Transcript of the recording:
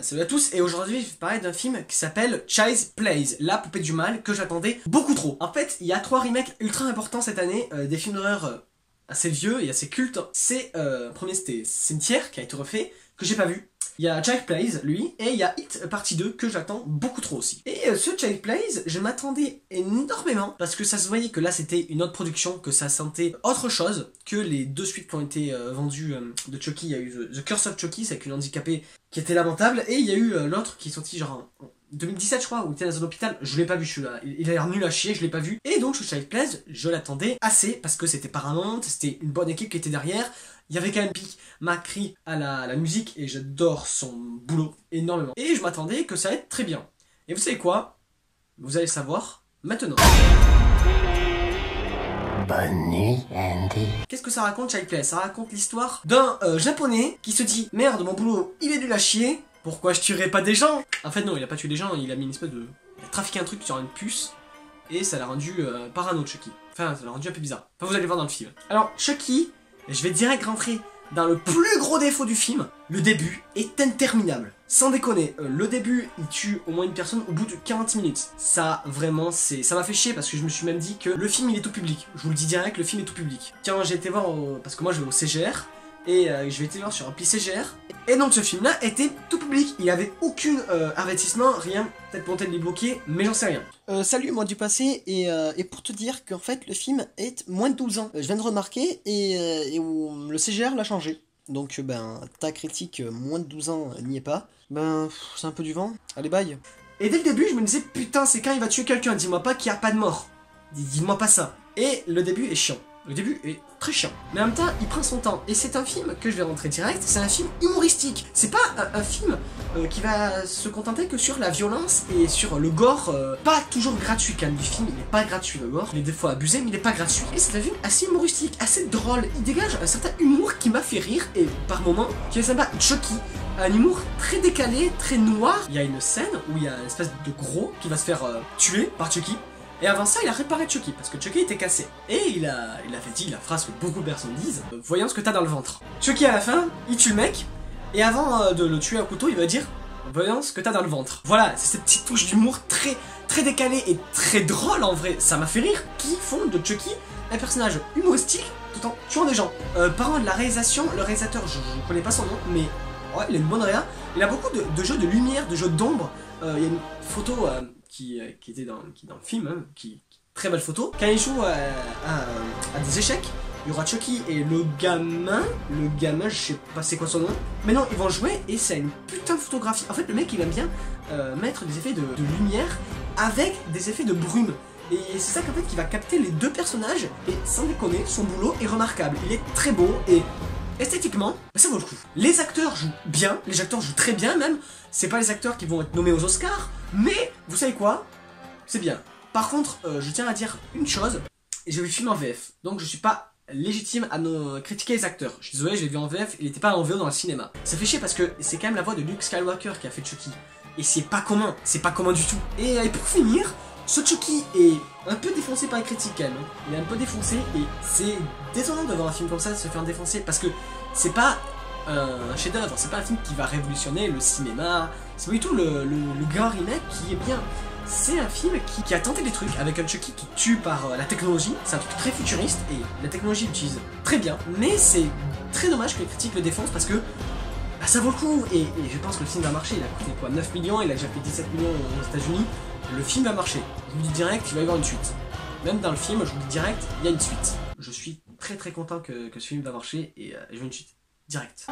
Salut à tous, et aujourd'hui je vais parler d'un film qui s'appelle Child's Play, la poupée du mal, que j'attendais beaucoup trop. En fait, il y a 3 remakes ultra importants cette année, des films d'horreur assez vieux et assez cultes. C'est, premier c'était Cimetière qui a été refait, que j'ai pas vu. Il y a Child's Play, lui, et il y a It partie 2 que j'attends beaucoup trop aussi. Et ce Child's Play, je m'attendais énormément, parce que ça se voyait que là c'était une autre production, que ça sentait autre chose que les 2 suites qui ont été vendues de Chucky. Il y a eu The Curse of Chucky, c'est avec une handicapée qui était lamentable, et il y a eu l'autre qui est sorti genre en 2017 je crois, où il était dans un hôpital. Je l'ai pas vu celui-là, il a l'air nul à chier, je l'ai pas vu. Et donc ce Child's Play, je l'attendais assez, parce que c'était Paramount, c'était une bonne équipe qui était derrière. Il y avait quand même Pic Macri à la musique, et j'adore son boulot énormément. Et je m'attendais que ça allait être très bien. Et vous savez quoi? Vous allez savoir maintenant. Bonne nuit, Andy. Qu'est-ce que ça raconte, Child's Play? Ça raconte l'histoire d'un japonais qui se dit: merde, mon boulot, il est nul à chier, pourquoi je tuerais pas des gens? En fait non, il a pas tué des gens, il a mis une espèce de... Il a trafiqué un truc sur une puce, et ça l'a rendu parano, Chucky. Enfin, ça l'a rendu un peu bizarre. Enfin, vous allez voir dans le film. Alors, Chucky, je vais direct rentrer dans le plus gros défaut du film. Le début est interminable. Sans déconner, le début, il tue au moins une personne au bout de 40 minutes. Ça, vraiment, ça m'a fait chier, parce que je me suis même dit que le film, il est tout public. Je vous le dis direct, le film est tout public. Tiens, j'ai été voir, parce que moi, je vais au CGR, et je vais été voir sur un appli CGR. Et donc, ce film-là était tout public. Il avait aucun avertissement, rien. Peut-être pour de les bloquer, mais j'en sais rien. Salut, moi du passé, et pour te dire qu'en fait, le film est moins de 12 ans. Je viens de remarquer, et où le CGR l'a changé. Donc, ta critique, moins de 12 ans, n'y est pas. C'est un peu du vent. Allez, bye. Et dès le début, je me disais, putain, c'est quand il va tuer quelqu'un. Dis-moi pas qu'il n'y a pas de mort. Dis-moi pas ça. Et le début est chiant. Le début est très chiant. Mais en même temps, il prend son temps. Et c'est un film que je vais rentrer direct. C'est un film humoristique. C'est pas un film qui va se contenter que sur la violence et sur le gore. Pas toujours gratuit quand même du film. Il n'est pas gratuit le gore. Il est des fois abusé, mais il n'est pas gratuit. Et c'est un film assez humoristique, assez drôle. Il dégage un certain humour qui m'a fait rire. Et par moments, qui est sympa. Chucky. Un humour très décalé, très noir. Il y a une scène où il y a une espèce de gros qui va se faire tuer par Chucky. Et avant ça, il a réparé Chucky, parce que Chucky était cassé. Et il a fait dit la phrase que beaucoup de personnes disent: voyons ce que t'as dans le ventre. Chucky à la fin, il tue le mec, et avant de le tuer à couteau, il va dire: voyons ce que t'as dans le ventre. Voilà, c'est cette petite touche d'humour très décalée et très drôle en vrai, ça m'a fait rire, qui font de Chucky un personnage humoristique tout en tuant des gens. Parlant de la réalisation, le réalisateur, je connais pas son nom, mais ouais, il a une bonne réa. Il a beaucoup de jeux de lumière, de jeux d'ombre. Il y a une photo qui était dans le film, hein, très belle photo. Quand il joue à des échecs, il y aura Chucky et le gamin, je sais pas c'est quoi son nom, mais non, ils vont jouer et c'est une putain de photographie. En fait, le mec, il aime bien mettre des effets de lumière avec des effets de brume. Et c'est ça qu'en fait qui va capter les deux personnages, et sans déconner, son boulot est remarquable. Il est très beau, et esthétiquement, ça vaut le coup. Les acteurs jouent bien, les acteurs jouent très bien même. C'est pas les acteurs qui vont être nommés aux Oscars, mais vous savez quoi? C'est bien. Par contre, je tiens à dire une chose, j'ai vu le film en VF, donc je suis pas légitime à critiquer les acteurs. Je suis désolé, je l'ai vu en VF, il était pas en VO dans le cinéma. Ça fait chier parce que c'est quand même la voix de Luke Skywalker qui a fait Chucky. Et c'est pas commun du tout. Et pour finir, ce Chucky est un peu défoncé par les critiques quand même. Il est un peu défoncé et c'est désolant de voir un film comme ça se faire défoncer parce que c'est pas un chef-d'œuvre, c'est pas un film qui va révolutionner le cinéma, c'est pas du tout le grand remake qui est bien. C'est un film qui a tenté des trucs avec un Chucky qui tue par la technologie, c'est un truc très futuriste et la technologie l'utilise très bien, mais c'est très dommage que les critiques le défoncent parce que ça vaut le coup et je pense que le film va marcher. Il a coûté quoi, 9 millions, il a déjà fait 17 millions aux États-Unis. Le film va marcher. Je vous dis direct, il va y avoir une suite. Même dans le film, je vous dis direct, il y a une suite. Je suis très content que ce film va marcher et je veux une suite. Direct.